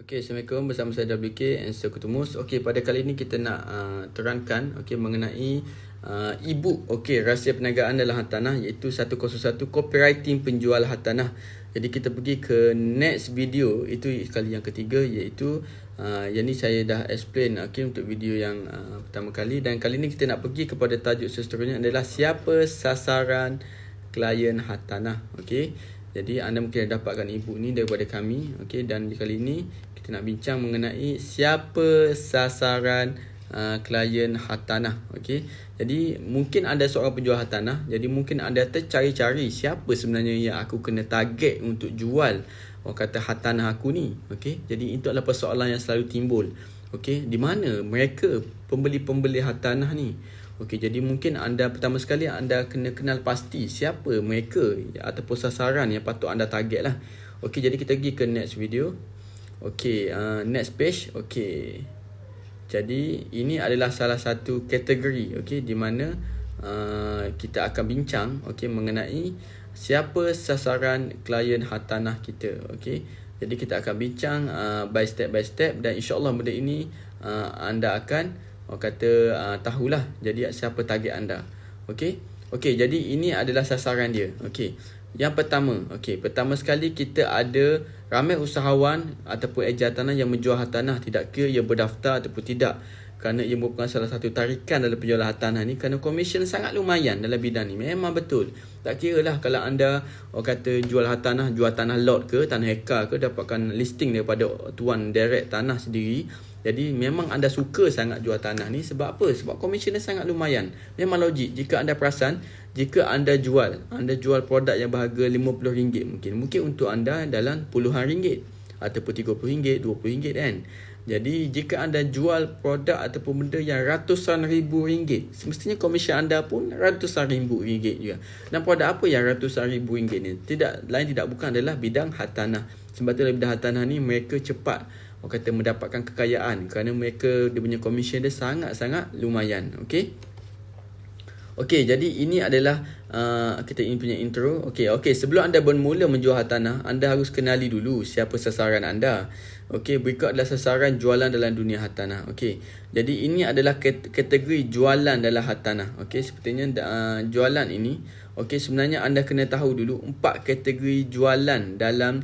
Okey, Assalamualaikum, bersama saya WK and Sekutumus. Okey, pada kali ini kita nak terangkan mengenai e-book rahsia perniagaan dalam hartanah, iaitu 101 copywriting penjual hartanah. Jadi kita pergi ke next video, itu kali yang ketiga, iaitu yang ni saya dah explain untuk video yang pertama kali, dan kali ni kita nak pergi kepada tajuk seterusnya adalah siapa sasaran klien hartanah. Okey. Jadi anda mungkin dah dapatkan e-book ni daripada kami. Okey, dan di kali ini kita nak bincang mengenai siapa sasaran klien hartanah. Okey. Jadi mungkin anda seorang penjual hartanah, jadi mungkin anda tercari-cari siapa sebenarnya yang aku kena target untuk jual hartanah aku ni. Okey. Jadi itu adalah persoalan yang selalu timbul. Okey, di mana mereka pembeli-pembeli hartanah ni? Okey, jadi mungkin anda pertama sekali anda kena kenal pasti siapa mereka ataupun sasaran yang patut anda target lah. Okey, jadi kita pergi ke next video. Okey, next page. Okey, jadi ini adalah salah satu kategori di mana kita akan bincang mengenai siapa sasaran klien hartanah kita. Okey, jadi kita akan bincang by step, dan insyaAllah benda ini anda akan tahulah jadi siapa target anda. Okey. Jadi ini adalah sasaran dia. Okey. Yang pertama, pertama sekali kita ada ramai usahawan ataupun ejen hartanah yang menjual hartanah, tidak kira ia berdaftar ataupun tidak. Kerana ia merupakan salah satu tarikan dalam penjualan hartanah ni, kerana komisen sangat lumayan dalam bidang ni. Memang betul. Tak kira lah kalau anda jual hartanah, jual tanah lot ke, tanah hektar ke, dapatkan listing daripada tuan direct tanah sendiri. Jadi memang anda suka sangat jual tanah ni. Sebab apa? Sebab komisen dia sangat lumayan. Memang logik. Jika anda perasan, jika anda jual produk yang berharga RM50 mungkin untuk anda dalam puluhan ringgit ataupun RM30, RM20 kan. Jadi jika anda jual produk ataupun benda yang ratusan ribu ringgit, semestinya komisen anda pun ratusan ribu ringgit juga. Dan produk apa yang ratusan ribu ringgit ni? Tidak bukan adalah bidang hartanah. Sebab tu dalam bidang hartanah ni mereka cepat mendapatkan kekayaan, kerana mereka dia punya komisen dia sangat-sangat lumayan. Okey, jadi ini adalah kita ini punya intro. Okey, sebelum anda bermula menjual hartanah, anda harus kenali dulu siapa sasaran anda. Okey, berikut adalah sasaran jualan dalam dunia hartanah. Okey, jadi ini adalah kategori jualan dalam hartanah. Okey, sepertinya jualan ini. Okey, sebenarnya anda kena tahu dulu 4 kategori jualan dalam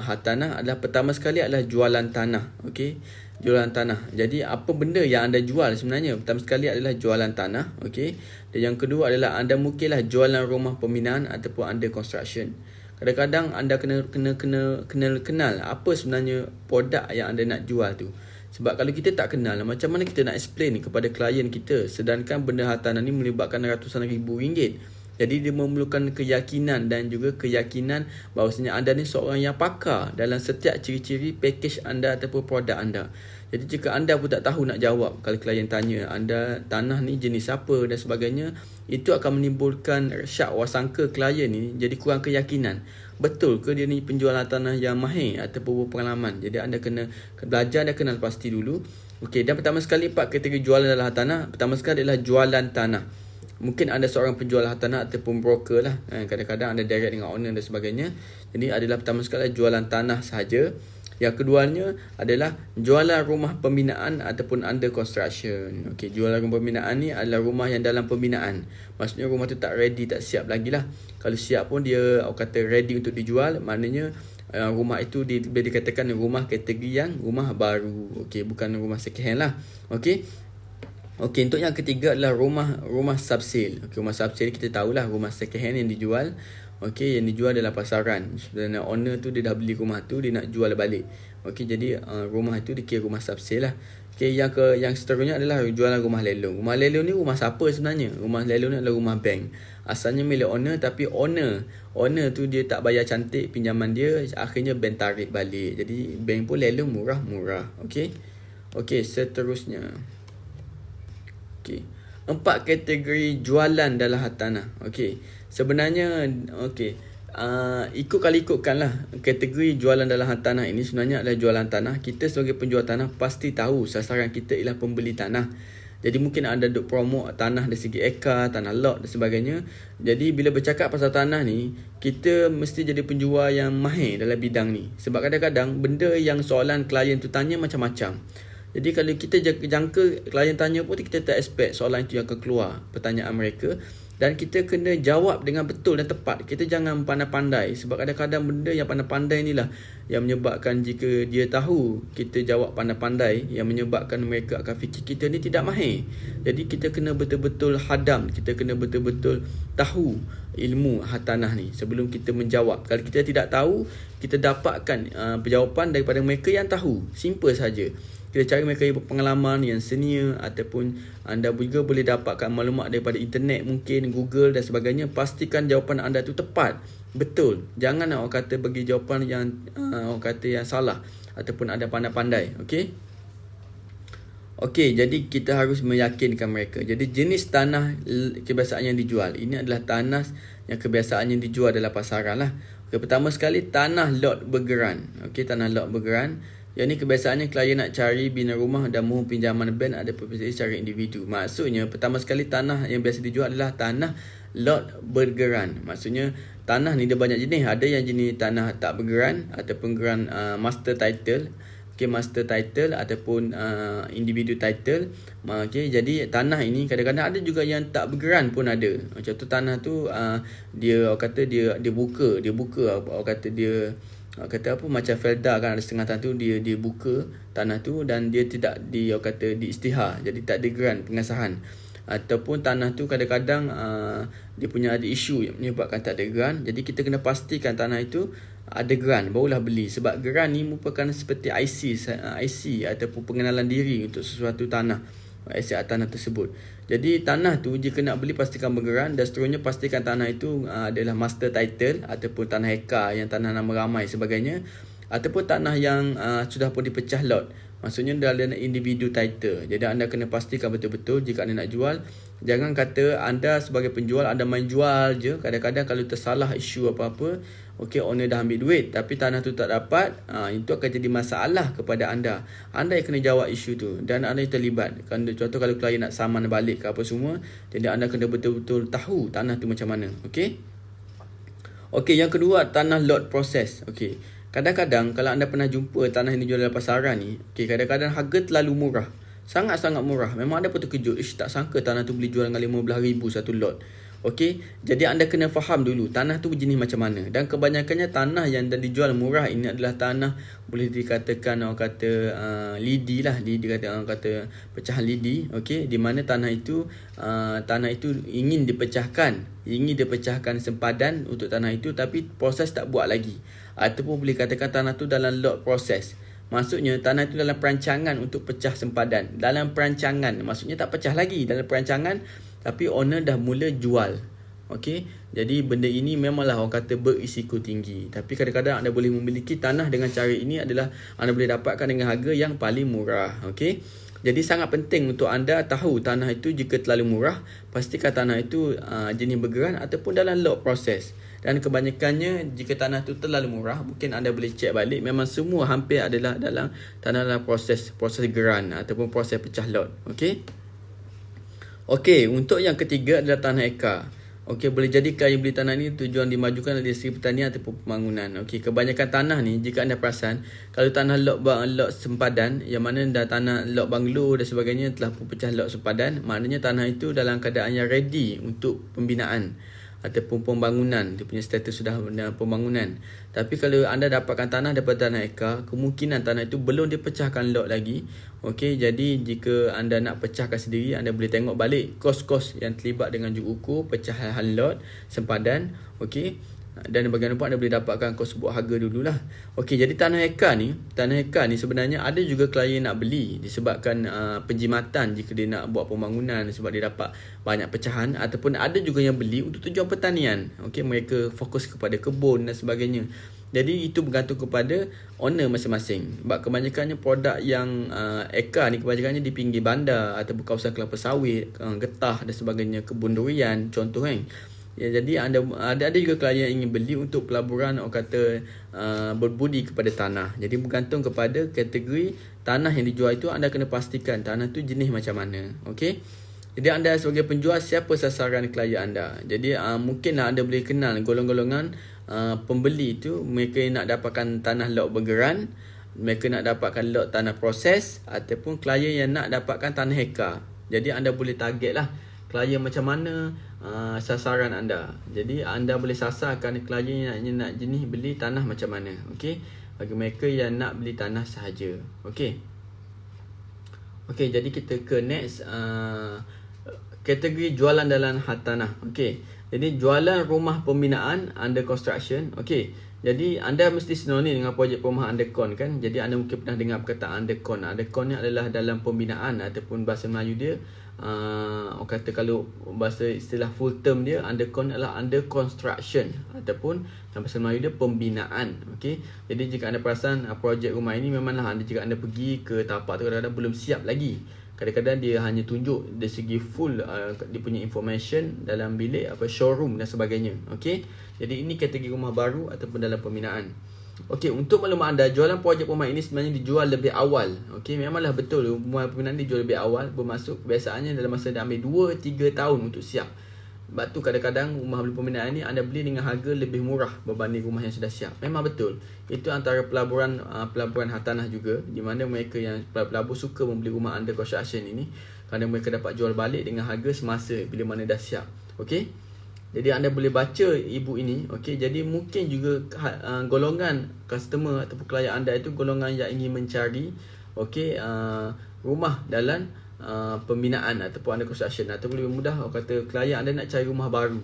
hartanah adalah, pertama sekali adalah jualan tanah. Okey, jualan tanah. Jadi apa benda yang anda jual sebenarnya? Pertama sekali adalah jualan tanah. Okey, dan yang kedua adalah anda mungkinlah jualan rumah pembinaan ataupun under construction. Kadang-kadang anda kena kenal apa sebenarnya produk yang anda nak jual tu. Sebab kalau kita tak kenal, macam mana kita nak explain kepada klien kita, sedangkan benda hartanah ni melibatkan ratusan ribu ringgit. Jadi dia memerlukan keyakinan dan juga keyakinan bahawasanya anda ni seorang yang pakar dalam setiap ciri-ciri package anda ataupun produk anda. Jadi jika anda pun tak tahu nak jawab kalau klien tanya anda tanah ni jenis apa dan sebagainya, itu akan menimbulkan syak wasangka klien ni jadi kurang keyakinan. Betul ke dia ni penjual tanah yang mahir ataupun berpengalaman? Jadi anda kena belajar dan kenal pasti dulu. Okey, dan pertama sekali 4 kategori jualan dalam hartanah. Pertama sekali adalah jualan tanah. Mungkin anda seorang penjual hartanah ataupun broker lah. Kadang-kadang anda direct dengan owner dan sebagainya. Jadi adalah pertama sekali jualan tanah sahaja. Yang keduanya adalah jualan rumah pembinaan ataupun under construction. Okey, jualan rumah pembinaan ni adalah rumah yang dalam pembinaan. Maksudnya rumah tu tak ready, tak siap lagi lah. Kalau siap pun dia ready untuk dijual. Maknanya rumah itu boleh dikatakan rumah kategori yang rumah baru. Okey, bukan rumah second hand lah. Okey, untuk yang ketiga adalah rumah subsale. Okey, rumah subsale kita tahulah rumah second hand yang dijual. Okey, yang dijual adalah pasaran. Sebenarnya owner tu dia dah beli rumah tu, dia nak jual balik. Okey, jadi rumah itu dikira rumah subsale lah. Okey, yang seterusnya adalah jualan rumah lelong. Rumah lelong ni rumah siapa sebenarnya? Rumah lelong ni adalah rumah bank. Asalnya milik owner, tapi owner tu dia tak bayar cantik pinjaman dia, akhirnya bank tarik balik. Jadi bank pun lelong murah-murah. Okey, seterusnya. Okey, 4 kategori jualan dalam hartanah. Okey, sebenarnya ikutkanlah kategori jualan dalam hartanah ini sebenarnya adalah jualan tanah. Kita sebagai penjual tanah pasti tahu sasaran kita ialah pembeli tanah. Jadi mungkin anda duk promote tanah dari segi ekar, tanah lot dan sebagainya. Jadi bila bercakap pasal tanah ni, kita mesti jadi penjual yang mahir dalam bidang ni. Sebab kadang-kadang benda yang soalan klien tu tanya macam-macam. Jadi kalau kita jangka klien tanya pun, kita tak expect soalan itu yang akan keluar, pertanyaan mereka. Dan kita kena jawab dengan betul dan tepat. Kita jangan pandai-pandai. Sebab kadang-kadang benda yang pandai-pandai inilah yang menyebabkan jika dia tahu kita jawab pandai-pandai, yang menyebabkan mereka akan fikir kita ni tidak mahir. Jadi kita kena betul-betul hadam. Kita kena betul-betul tahu ilmu hartanah ni sebelum kita menjawab. Kalau kita tidak tahu, kita dapatkan jawapan daripada mereka yang tahu. Simple saja. Kita cari mereka yang berpengalaman, yang senior, ataupun anda juga boleh dapatkan maklumat daripada internet, mungkin Google dan sebagainya. Pastikan jawapan anda tu tepat, betul. Jangan orang kata bagi jawapan yang orang kata yang salah ataupun anda pandai-pandai. Okey, jadi kita harus meyakinkan mereka. Jadi jenis tanah kebiasaan yang dijual, ini adalah tanah yang kebiasaan yang dijual dalam pasaran lah. Okey, pertama sekali tanah lot bergeran. Okey, tanah lot bergeran. Yang ni kebiasaannya klien nak cari bina rumah dan mohon pinjaman bank ada property secara individu. Maksudnya pertama sekali tanah yang biasa dijual adalah tanah lot bergeran. Maksudnya tanah ni dia banyak jenis. Ada yang jenis tanah tak bergeran ataupun geran master title. Okey, master title ataupun individu title. Okey, jadi tanah ini kadang-kadang ada juga yang tak bergeran pun ada. Contoh tanah tu dia orang kata dia buka orang kata dia kata apa macam Felda kan, ada setengah tanah tu dia buka tanah tu dan dia tidak orang kata diistihar, jadi tak ada geran pengesahan. Ataupun tanah tu kadang-kadang dia punya ada isu yang menyebabkan tak ada geran. Jadi kita kena pastikan tanah itu ada geran barulah beli. Sebab geran ni merupakan seperti IC ataupun pengenalan diri untuk sesuatu tanah, aset tanah tersebut. Jadi tanah tu jika nak beli pastikan bergeran, dan seterusnya pastikan tanah itu adalah master title ataupun tanah hekar yang tanah nama ramai sebagainya, ataupun tanah yang sudah pun dipecah lot. Maksudnya dalam individu title. Jadi anda kena pastikan betul-betul jika anda nak jual. Jangan kata anda sebagai penjual anda main jual je. Kadang-kadang kalau tersalah isu apa-apa, okey, owner dah ambil duit tapi tanah tu tak dapat, itu akan jadi masalah kepada anda. Anda yang kena jawab isu tu dan anda yang terlibat. Contoh kalau klien nak saman balik ke apa semua, jadi anda kena betul-betul tahu tanah tu macam mana. Okey, yang kedua tanah lot proses. Okey, kadang-kadang kalau anda pernah jumpa tanah yang dijual dalam pasaran ni, okey, kadang-kadang harga terlalu murah. Sangat-sangat murah. Memang anda pun terkejut. Tak sangka tanah tu boleh jual dengan 15,000 satu lot. Okey, jadi anda kena faham dulu tanah tu jenis macam mana. Dan kebanyakannya tanah yang dah dijual murah ini adalah tanah boleh dikatakan orang kata lidi lah, orang kata pecahan lidi. Okey, di mana tanah itu ingin dipecahkan sempadan untuk tanah itu tapi proses tak buat lagi. Ataupun boleh katakan tanah tu dalam lot proses. Maksudnya tanah itu dalam perancangan untuk pecah sempadan. Dalam perancangan, maksudnya tak pecah lagi, dalam perancangan tapi owner dah mula jual. Okey, jadi benda ini memanglah orang kata berisiko tinggi. Tapi kadang-kadang anda boleh memiliki tanah dengan cara ini adalah anda boleh dapatkan dengan harga yang paling murah. Okey, jadi sangat penting untuk anda tahu tanah itu jika terlalu murah, pastikan tanah itu jenis bergeran ataupun dalam lot proses. Dan kebanyakannya jika tanah tu terlalu murah, mungkin anda boleh cek balik, memang semua hampir adalah dalam tanah dalam proses geran ataupun proses pecah lot. Okey, untuk yang ketiga adalah tanah ekar. Okey, boleh jadi klien beli tanah ni tujuan dimajukan dari segi pertanian ataupun pembangunan. Okey, kebanyakan tanah ni jika anda perasan, kalau tanah lot sempadan yang mana dah tanah lot banglo dan sebagainya telah pun pecah lot sempadan, maknanya tanah itu dalam keadaan yang ready untuk pembinaan ataupun pembangunan, dia punya status sudah dalam pembangunan. Tapi kalau anda dapatkan tanah daripada tanah ekar, kemungkinan tanah itu belum dipecahkan lot lagi. Okey, jadi jika anda nak pecahkan sendiri, anda boleh tengok balik kos-kos yang terlibat dengan ukur pecahan lot sempadan. Okey, dan bagian depan anda boleh dapatkan kos buat harga dululah. Okey, jadi tanah ekar ni sebenarnya ada juga klien nak beli disebabkan penjimatan jika dia nak buat pembangunan sebab dia dapat banyak pecahan, ataupun ada juga yang beli untuk tujuan pertanian. Okey, mereka fokus kepada kebun dan sebagainya. Jadi itu bergantung kepada owner masing-masing. Sebab kebanyakannya produk yang ekar ni kebanyakannya di pinggir bandar ataupun kawasan kelapa sawit, getah dan sebagainya, kebun durian contoh kan. Ya, jadi ada juga klien yang ingin beli untuk pelaburan orang kata berbudi kepada tanah. Jadi bergantung kepada kategori tanah yang dijual itu, anda kena pastikan tanah tu jenis macam mana. Okey. Jadi anda sebagai penjual, siapa sasaran klien anda? Jadi mungkinlah anda boleh kenal golongan-golongan pembeli itu. Mereka nak dapatkan tanah lot bergeran, mereka nak dapatkan lot tanah proses, ataupun klien yang nak dapatkan tanah hektar. Jadi anda boleh target lah klien macam mana sasaran anda. Jadi anda boleh sasarkan klien yang nak jenis beli tanah macam mana. Okey, bagi mereka yang nak beli tanah sahaja. Okey. Okey, jadi kita ke next kategori jualan dalam hartanah. Okey, jadi jualan rumah pembinaan under construction. Okey, jadi anda mesti sinonim dengan projek perumahan undercon kan. Jadi anda mungkin pernah dengar perkataan undercon. Undercon ni adalah dalam pembinaan, ataupun bahasa Melayu dia orang kata, kalau bahasa istilah full term dia, undercon adalah under construction, ataupun dalam bahasa Melayu dia pembinaan. Okey, jadi jika anda perasan projek rumah ini, memanglah jika anda pergi ke tapak tu kadang-kadang belum siap lagi. Kadang-kadang dia hanya tunjuk dari segi full dia punya information dalam bilik showroom dan sebagainya. Okey, jadi ini kategori rumah baru ataupun dalam pembinaan. Okey, untuk maklumat anda, jualan projek rumah ini sebenarnya dijual lebih awal. Okey, memanglah betul rumah pembinaan dijual lebih awal, bermaksud kebiasaannya dalam masa dia ambil 2-3 tahun untuk siap. Sebab tu kadang-kadang rumah beli pembinaan ni anda beli dengan harga lebih murah berbanding rumah yang sudah siap. Memang betul. Itu antara pelaburan hartanah juga, di mana mereka yang pelabur suka membeli rumah under construction ini kerana mereka dapat jual balik dengan harga semasa bila mana dah siap. Okey. Jadi anda boleh baca ibu ini. Okey, jadi mungkin juga golongan customer ataupun klien anda itu golongan yang ingin mencari rumah dalam pembinaan ataupun under construction, ataupun lebih mudah orang kata klien anda nak cari rumah baru.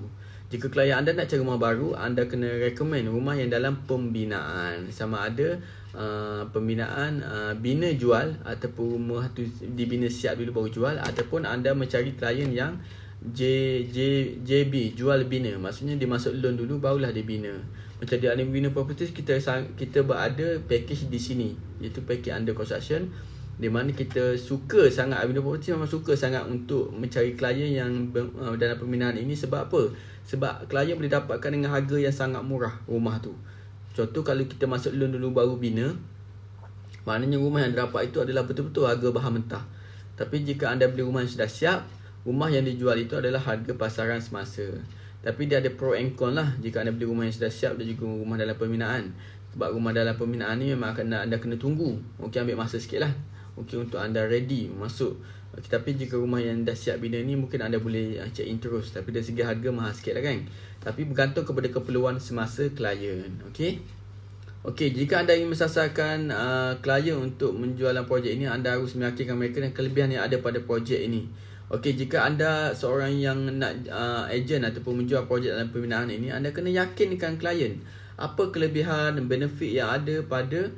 Jika klien anda nak cari rumah baru, anda kena recommend rumah yang dalam pembinaan, sama ada pembinaan bina jual, ataupun rumah tu dibina siap dulu baru jual, ataupun anda mencari klien yang JB, jual bina, maksudnya dia masuk loan dulu barulah dia bina. Macam di Alim Bina Properties, kita berada package di sini, iaitu package under construction, di mana kita suka sangat, Bina Properties memang suka sangat untuk mencari klien yang dalam pembinaan ini. Sebab apa? Sebab klien boleh dapatkan dengan harga yang sangat murah rumah tu. Contoh, kalau kita masuk loan dulu baru bina, maknanya rumah yang dapat itu adalah betul-betul harga bahan mentah. Tapi jika anda beli rumah yang sudah siap, rumah yang dijual itu adalah harga pasaran semasa. Tapi dia ada pro and con lah jika anda beli rumah yang sudah siap dan juga rumah dalam pembinaan. Sebab rumah dalam pembinaan ni memang anda kena tunggu. Okey, ambil masa sikit lah. Okey, untuk anda ready masuk. Okay, tapi jika rumah yang dah siap bina ni, mungkin anda boleh check in terus. Tapi dari segi harga mahal sikit lah kan. Tapi bergantung kepada keperluan semasa klien. Okey. Okey, jika anda ingin mensasarkan klien untuk menjual projek ini, anda harus meyakinkan mereka dengan kelebihan yang ada pada projek ini. Okey, jika anda seorang yang nak ejen ataupun menjual projek dalam pembinaan ini, anda kena yakinkan klien apa kelebihan dan benefit yang ada pada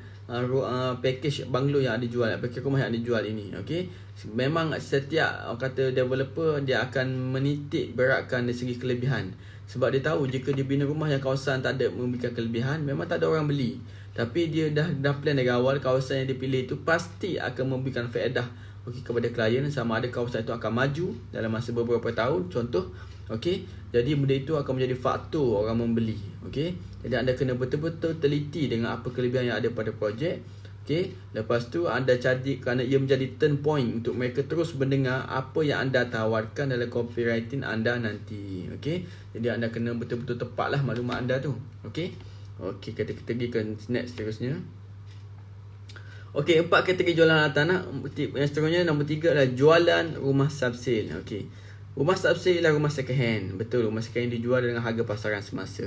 package banglo yang ada jual, package rumah yang ada jual ini. Okey, memang setiap kata developer dia akan menitik beratkan dari segi kelebihan. Sebab dia tahu jika dia bina rumah yang kawasan tak ada memberikan kelebihan, memang tak ada orang beli. Tapi dia dah plan dari awal, kawasan yang dia pilih itu pasti akan memberikan faedah kepada klien, sama ada kawasan itu akan maju dalam masa beberapa tahun, contoh. Okey, jadi benda itu akan menjadi faktor orang membeli. Okey, jadi anda kena betul-betul teliti dengan apa kelebihan yang ada pada projek. Okey, lepas tu anda cari, kerana ia menjadi turn point untuk mereka terus mendengar apa yang anda tawarkan dalam copywriting anda nanti. Okey, jadi anda kena betul-betul tepatlah maklumat anda tu. Okey. Okey, kita pergi ke next seterusnya. Okey, 4 kategori jualan tanah. Yang seterusnya, nombor 3 adalah jualan rumah subsale. Okey, rumah subsale ialah rumah second hand. Betul, rumah second hand dijual dengan harga pasaran semasa.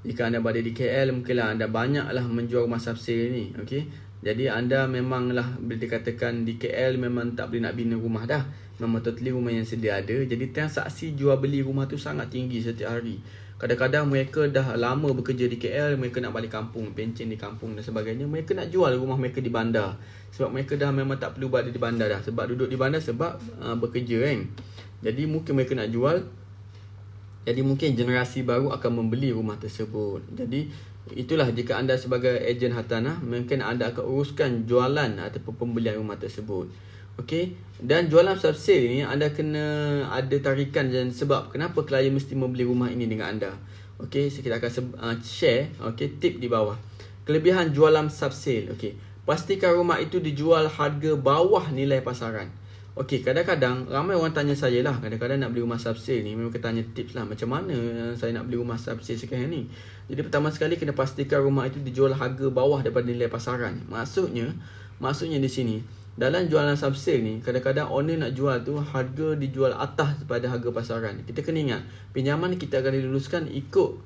Jika anda berada di KL, mungkinlah anda banyaklah menjual rumah subsale ni. Okey, jadi anda memanglah boleh dikatakan di KL memang tak boleh nak bina rumah dah. Memang totally rumah yang sedia ada. Jadi transaksi jual beli rumah tu sangat tinggi setiap hari. Kadang-kadang mereka dah lama bekerja di KL, mereka nak balik kampung, pencen di kampung dan sebagainya. Mereka nak jual rumah mereka di bandar. Sebab mereka dah memang tak perlu berada di bandar dah. Sebab duduk di bandar sebab bekerja kan. Jadi mungkin mereka nak jual. Jadi mungkin generasi baru akan membeli rumah tersebut. Jadi itulah, jika anda sebagai ejen hartanah, mungkin anda akan uruskan jualan ataupun pembelian rumah tersebut. Okey, dan jualan subsale ni anda kena ada tarikan dan sebab kenapa klien mesti membeli rumah ini dengan anda. Okey, kita akan share tip di bawah. Kelebihan jualan subsale. Okey, pastikan rumah itu dijual harga bawah nilai pasaran. Okey, kadang-kadang ramai orang tanya saya lah, kadang-kadang nak beli rumah subsale ni memang kita tanya tips lah macam mana saya nak beli rumah subsale sekarang ni. Jadi pertama sekali kena pastikan rumah itu dijual harga bawah daripada nilai pasaran. Maksudnya di sini dalam jualan subsale ni kadang-kadang owner nak jual tu harga dijual atas daripada harga pasaran. Kita kena ingat pinjaman kita akan diluluskan ikut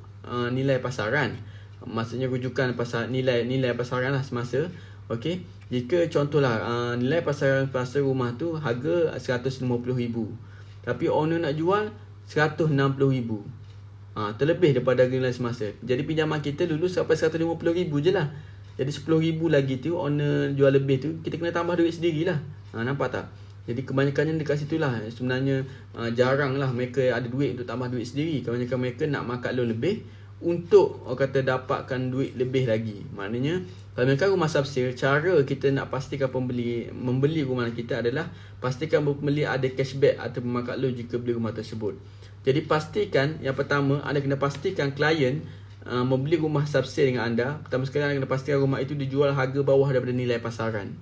nilai pasaran. Maksudnya rujukan nilai pasaran lah semasa. Okey, jika contohlah nilai pasaran pasar rumah tu harga 150,000, tapi owner nak jual 160,000. Terlebih daripada harga nilai semasa. Jadi pinjaman kita lulus sampai 150,000 je lah. Jadi 10,000 lagi tu owner jual lebih tu kita kena tambah duit sendirilah. Nampak tak? Jadi kebanyakannya dekat situ lah. Sebenarnya jarang lah mereka ada duit untuk tambah duit sendiri. Kebanyakan mereka nak makan loan lebih untuk dapatkan duit lebih lagi. Maknanya kalau mereka rumah subsale, cara kita nak pastikan membeli rumah kita adalah pastikan pembeli ada cashback atau makan loan jika beli rumah tersebut. Jadi pastikan, yang pertama anda kena pastikan klien membeli rumah subsale dengan anda. Pertama sekali anda kena pastikan rumah itu dijual harga bawah daripada nilai pasaran.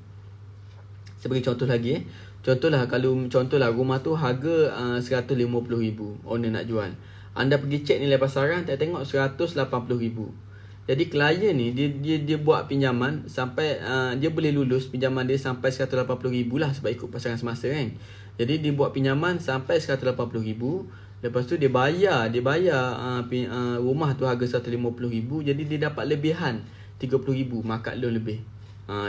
Sebagai contoh lagi, contohlah rumah tu harga 150,000 owner nak jual. Anda pergi cek nilai pasaran, tengok 180,000. Jadi klien ni dia buat pinjaman sampai dia boleh lulus pinjaman dia sampai 180,000 lah sebab ikut pasaran semasa kan. Jadi dia buat pinjaman sampai 180,000. Lepas tu dia bayar rumah tu harga 150,000, jadi dia dapat lebihan 30,000 makan loan lebih.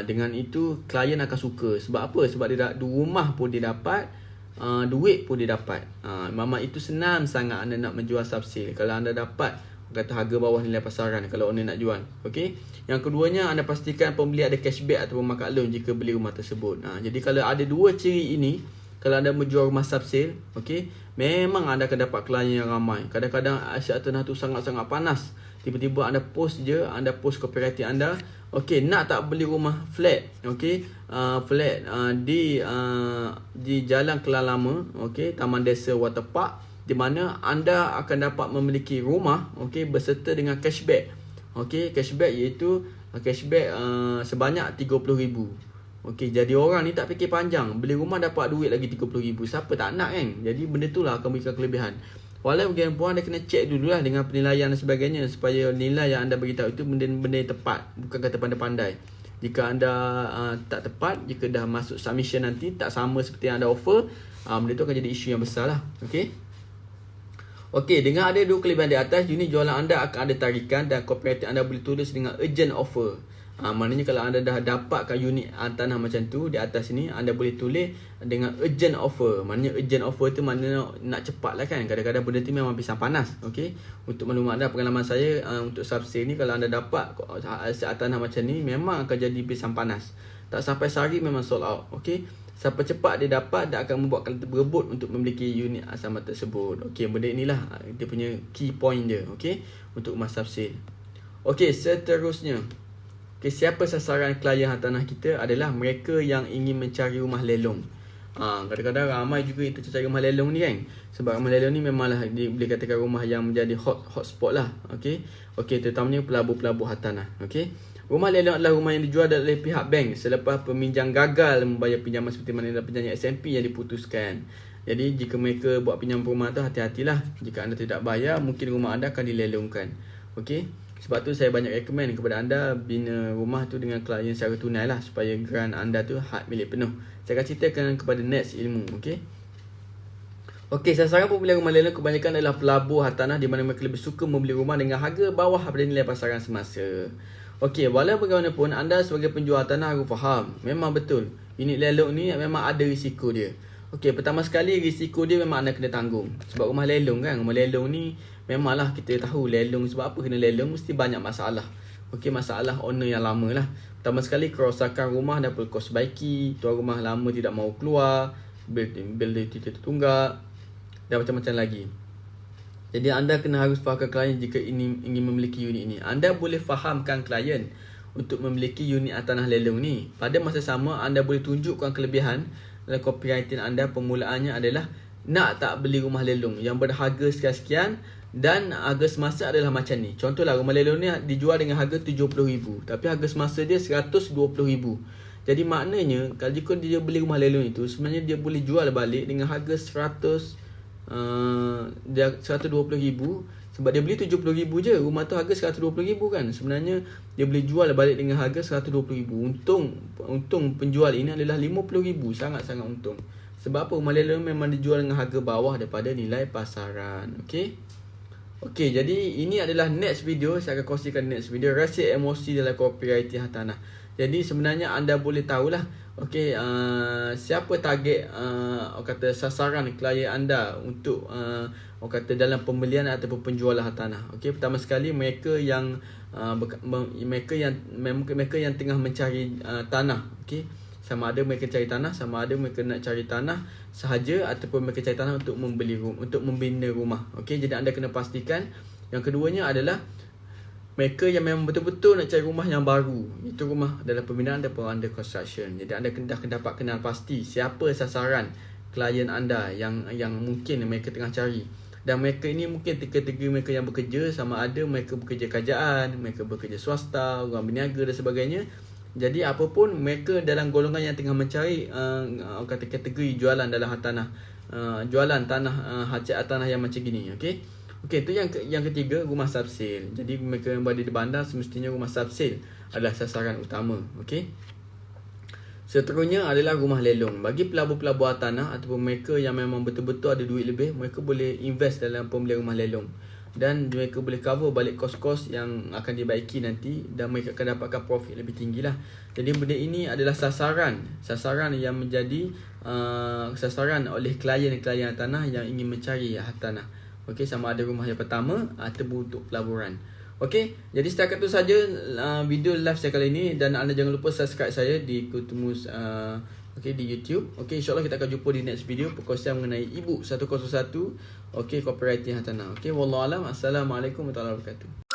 Dengan itu klien akan suka. Sebab apa? Sebab dia rumah pun dia dapat, duit pun dia dapat. Memang itu senang sangat anda nak menjual subsale kalau anda dapat kata harga bawah nilai pasaran kalau owner nak jual. Okey. Yang keduanya anda pastikan pembeli ada cashback atau makan loan jika beli rumah tersebut. Jadi kalau ada dua ciri ini, kalau anda menjual rumah subsale, okey, memang anda akan dapat klien yang ramai. Kadang-kadang asyik tanah tu sangat-sangat panas. Tiba-tiba anda post copywriting anda, okey, nak tak beli rumah flat, okey, flat di Jalan Kelang Lama, okey, Taman Desa Waterpark, di mana anda akan dapat memiliki rumah, okey, berserta dengan cashback. Okey, cashback iaitu cashback sebanyak 30,000. Okey, jadi orang ni tak fikir panjang, beli rumah dapat duit lagi 30,000. Siapa tak nak kan? Jadi benda tu lah akan berikan kelebihan. Walau bagaimanapun anda kena cek dululah dengan penilaian dan sebagainya supaya nilai yang anda beritahu itu benda-benda yang tepat, bukan kata pandai-pandai. Jika anda tak tepat, jika dah masuk submission nanti tak sama seperti yang anda offer, benda tu akan jadi isu yang besar lah. Okey. Okey, dengan ada dua kelebihan di atas, unit jualan anda akan ada tarikan dan copywriting anda boleh tulis dengan urgent offer. Maknanya kalau anda dah dapatkan unit tanah macam tu di atas ni, anda boleh tulis dengan urgent offer. Maknanya urgent offer tu maknanya nak cepat lah kan. Kadang-kadang benda tu memang pisang panas. Okey, untuk maklumat anda, pengalaman saya untuk subsale ni, kalau anda dapat tanah macam ni memang akan jadi pisang panas. Tak sampai sehari memang sold out. Okey, siapa cepat dia dapat, dia akan membuatkan berebut untuk memiliki unit sama tersebut. Okey, benda inilah dia punya key point dia. Okey, untuk rumah subsale. Okey, seterusnya, siapa sasaran klien hartanah kita adalah mereka yang ingin mencari rumah lelong. Kadang-kadang ramai juga itu cari rumah lelong ni kan. Sebab rumah lelong ni memanglah boleh katakan rumah yang menjadi hotspot lah. Okey, terutamanya pelabur-pelabur hartanah. Okey, rumah lelong adalah rumah yang dijual oleh pihak bank selepas peminjam gagal membayar pinjaman seperti mana dalam perjanjian SMP yang diputuskan. Jadi jika mereka buat pinjam rumah tu, hati-hatilah. Jika anda tidak bayar, mungkin rumah anda akan dilelongkan. Okey, sebab tu saya banyak recommend kepada anda bina rumah tu dengan klien secara tunai lah, supaya grant anda tu hak milik penuh. Saya akan ceritakan kepada Nets Ilmu. Okey, sasaran pembelian rumah lelong kebanyakan adalah pelabur hartanah di mana mereka lebih suka membeli rumah dengan harga bawah daripada nilai pasaran semasa. Okey, walau bagaimanapun anda sebagai penjual tanah harus faham, memang betul unit lelong ni memang ada risiko dia. Okey, pertama sekali risiko dia memang anda kena tanggung. Sebab rumah lelong kan, rumah lelong ni memanglah kita tahu lelong, sebab apa kena lelong, mesti banyak masalah. Okey, masalah owner yang lama lah. Pertama sekali kerosakan rumah dan perlu kos baiki, tuan rumah lama tidak mahu keluar, bil tidak tertunggak dan macam-macam lagi. Jadi anda kena harus fahamkan klien jika ingin memiliki unit ini. Anda boleh fahamkan klien untuk memiliki unit tanah lelong ni. Pada masa sama anda boleh tunjukkan kelebihan dalam copywriting anda permulaannya adalah nak tak beli rumah lelong yang berharga sekian-sekian dan harga semasa adalah macam ni. Contohlah rumah lelong ni dijual dengan harga RM70,000 tapi harga semasa dia RM120,000. Jadi maknanya kalau jika dia beli rumah lelong itu, sebenarnya dia boleh jual balik dengan harga RM120,000 sebab dia beli RM70,000 je. Rumah tu harga RM120,000 kan. Sebenarnya dia boleh jual balik dengan harga RM120,000. Untung penjual ini adalah RM50,000. Sangat-sangat untung. Sebab apa? Rumah lelong memang dijual dengan harga bawah daripada nilai pasaran. Okey, jadi ini adalah next video. Saya akan kongsikan next video rahsia emosi dalam copywriting hartanah. Jadi sebenarnya anda boleh tahulah siapa target kata sasaran klien anda untuk kata dalam pembelian ataupun penjualan hartanah. Okey, pertama sekali mereka yang tengah mencari tanah. Okey, sama ada mereka cari tanah, sama ada mereka nak cari tanah sahaja ataupun mereka cari tanah untuk membina rumah. Okey, jadi anda kena pastikan. Yang keduanya adalah mereka yang memang betul-betul nak cari rumah yang baru. Itu rumah dalam pembinaan ataupun under construction. Jadi anda dah dapat kenal pasti siapa sasaran klien anda yang mungkin mereka tengah cari. Dan mereka ini mungkin kategori mereka yang bekerja, sama ada mereka bekerja kerajaan, mereka bekerja swasta, orang berniaga dan sebagainya. Jadi apapun mereka dalam golongan yang tengah mencari kategori jualan dalam hartanah, jualan tanah, hajat tanah yang macam gini. Okey, itu yang ketiga, rumah subsale. Jadi mereka yang berada di bandar semestinya rumah subsale adalah sasaran utama. Okey. Seterusnya adalah rumah lelong. Bagi pelabur-pelabur hartanah ataupun mereka yang memang betul-betul ada duit lebih, mereka boleh invest dalam pembelian rumah lelong. Dan mereka boleh cover balik kos-kos yang akan dibaiki nanti dan mereka akan dapatkan profit lebih tinggi lah. Jadi benda ini adalah sasaran yang menjadi sasaran oleh klien-klien hartanah yang ingin mencari hartanah. Okey, sama ada rumah yang pertama ataupun untuk pelaburan. Okey, jadi setakat itu saja video live saya kali ini dan anda jangan lupa subscribe saya di Kutumus di YouTube. Okey, insya-Allah kita akan jumpa di next video perkongsian mengenai ebook 101 copywriting hartanah. Okey, wallahu alam. Assalamualaikum warahmatullahi wabarakatuh.